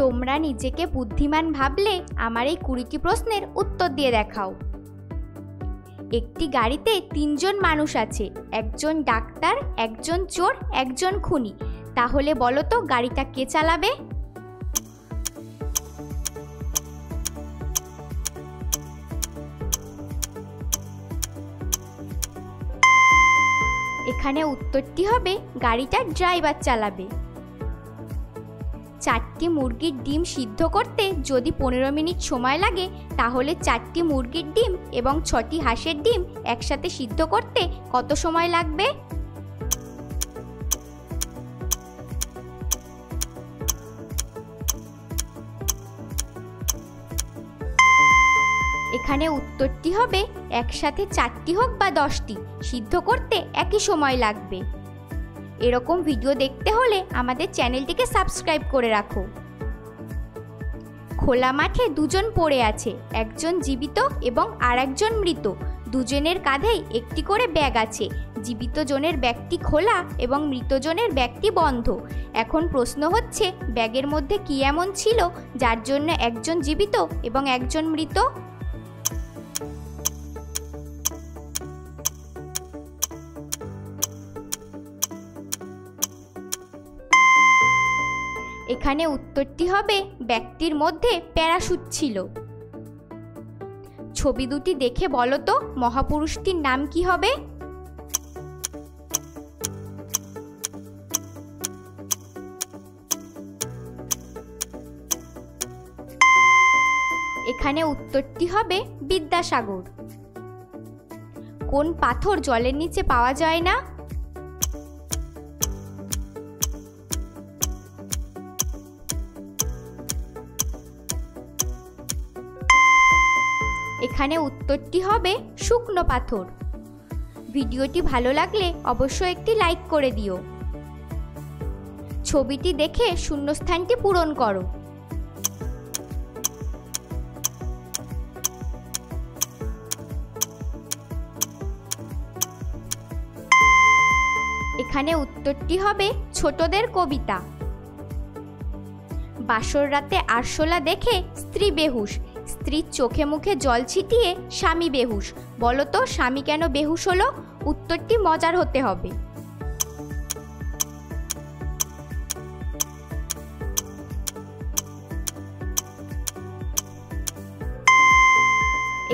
তোমরা নিজেকে বুদ্ধিমান ভাবলে আমার এই 20টি প্রশ্নের উত্তর দিয়ে দেখাও। একটি গাড়িতে 3 জন মানুষ আছে, একজন ডাক্তার, একজন চোর, একজন খুনি। তাহলে বলো তো গাড়িটা কে চালাবে? এখানে উত্তরটি হবে গাড়িটার ড্রাইভার চালাবে। 4টি মুরগির ডিম সিদ্ধ করতে যদি 15 মিনিট সময় লাগে, তাহলে 4টি মুরগির ডিম এবং 6টি হাঁসের ডিম একসাথে সিদ্ধ করতে কত সময় লাগবে? এখানে উত্তরটি হবে একসাথে 4টি হোক বা 10টি সিদ্ধ করতে একই সময় লাগবে। এরকম ভিডিও দেখতে হলে আমাদের চ্যানেলটিকে সাবস্ক্রাইব করে রাখো। খোলা মাঠে 2 জন পড়ে আছে, একজন জীবিত এবং আরেকজন মৃত। দুজনের কাঁধেই একটি করে ব্যাগ আছে। জীবিত জনের ব্যাগটি খোলা এবং মৃত জনের ব্যাগটি বন্ধ। এখন প্রশ্ন হচ্ছে, ব্যাগের মধ্যে কি এমন ছিল যার জন্য একজন জীবিত এবং একজন মৃত? এখানে উত্তরটি হবে ব্যাগটির মধ্যে প্যারাশুট ছিল। ছবি দুটি দেখে বলো তো মহাপুরুষটির নাম কি হবে? এখানে উত্তরটি হবে বিদ্যাসাগর। কোন পাথর জলের নিচে পাওয়া যায় না? এখানে উত্তরটি হবে শুকনো পাথর। ভিডিওটি ভালো লাগলে অবশ্যই একটি লাইক করে দিও। ছবিটি দেখে শূন্যস্থানটি পূরণ করো। এখানে উত্তরটি হবে ছোটদের কবিতা। বাসর রাতে আরশোলা দেখে স্ত্রী বেহুশ, স্ত্রীর চোখে মুখে জল ছিটিয়ে স্বামী বেহুশ। বলো তো স্বামী কেন বেহুশ হলো? উত্তরটি মজার হতে হবে।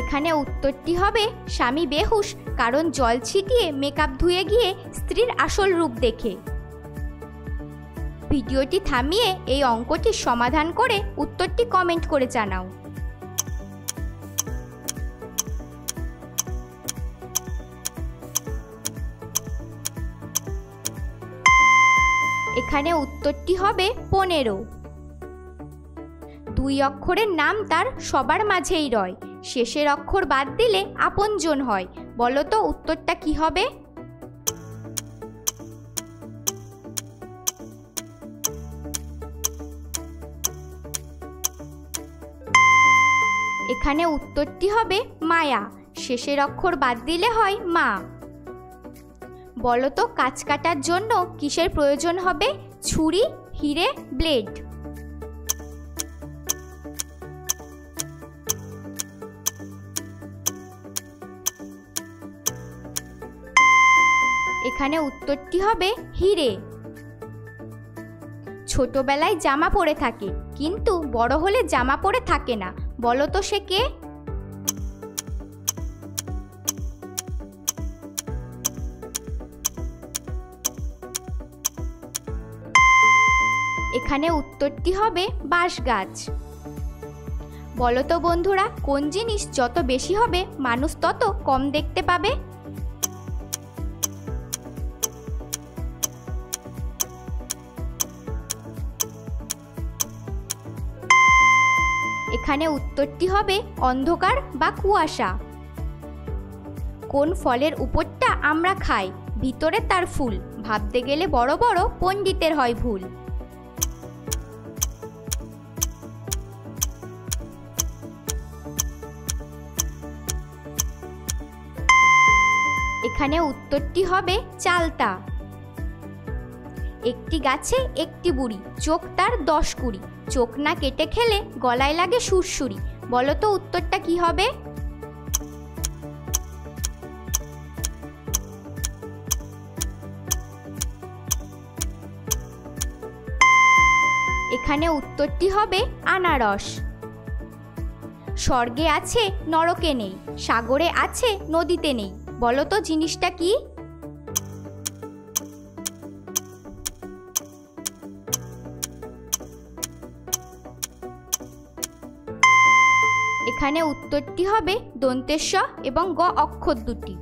এখানে উত্তরটি হবে স্বামী বেহুশ কারণ জল ছিটিয়ে মেকআপ ধুয়ে গিয়ে স্ত্রীর আসল রূপ দেখে। ভিডিওটি থামিয়ে এই অঙ্কটির সমাধান করে উত্তরটি কমেন্ট করে জানাও। এখানে উত্তরটি হবে 15। 2 অক্ষরের নাম তার সবার মাঝেই রয়, শেষের অক্ষর বাদ দিলে আপনজন হয়। বলো তো উত্তরটা কি হবে? এখানে উত্তরটি হবে মায়া, শেষের অক্ষর বাদ দিলে হয় মা। বলো তো কাঁচ কাটার জন্য কিসের প্রয়োজন হবে? ছুরি, হিরে, ব্লেড। এখানে উত্তরটি হবে হিরে। ছোটবেলায় জামা পরে থাকে কিন্তু বড় হলে জামা পরে থাকে না। বলো তো সে কে? এখানে উত্তরটি হবে বাঁশ গাছ। বলো তো বন্ধুরা, কোন জিনিস যত বেশি হবে মানুষ তত কম দেখতে পাবে? এখানে উত্তরটি হবে অন্ধকার বা কুয়াশা। কোন ফলের উপরটা আমরা খাই, ভিতরে তার ফুল, ভাবতে গেলে বড় বড় পণ্ডিতের হয় ভুল। এখানে উত্তরটি হবে চালতা। একটি গাছে একটি বুড়ি, চোখ তার 10 কুড়ি, চোখ না কেটে খেলে গলায় লাগে সুরসুরি। বলো তো উত্তরটা কি হবে? এখানে উত্তরটি হবে আনারস। স্বর্গে আছে নরকে নেই, সাগরে আছে নদীতে নেই। বলো তো জিনিসটা কি? এখানে উত্তরটি হবে দন্তেশ এবং গ অক্ষর দুটি।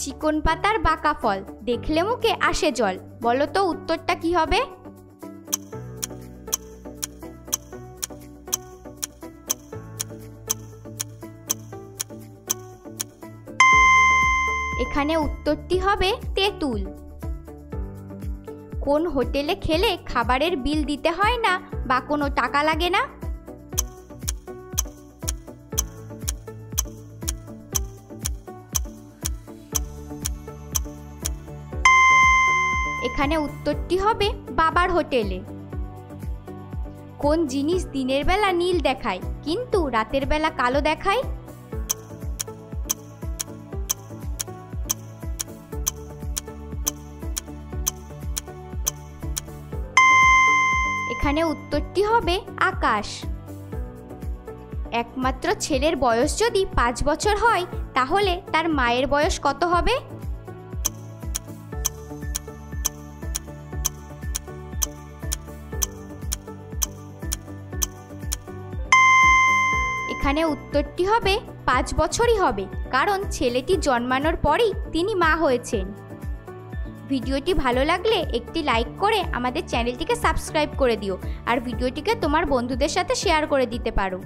চিকন পাতার বাঁকা ফল, দেখলে মুখে আসে জল। বলো তো উত্তরটা কি হবে? এখানে উত্তরটি হবে তেঁতুল। কোন হোটেলে খেলে খাবারের বিল দিতে হয় না বা কোনো টাকা লাগে না? এখানে উত্তরটি হবে বাবার হোটেলে। কোন জিনিস দিনের বেলা নীল দেখায় কিন্তু রাতের বেলা কালো দেখায়? এখানে উত্তরটি হবে আকাশ। একমাত্র ছেলের বয়স যদি 5 বছর হয় তাহলে তার মায়ের বয়স কত হবে? এখানে উত্তরটি হবে 5 বছরই হবে, কারণ ছেলেটি জন্মানোর পরই তিনি মা হয়েছেন। ভিডিওটি ভালো লাগলে একটি লাইক করে আমাদের চ্যানেলটিকে সাবস্ক্রাইব করে দিও আর ভিডিওটিকে তোমার বন্ধুদের সাথে শেয়ার করে দিতে পারো।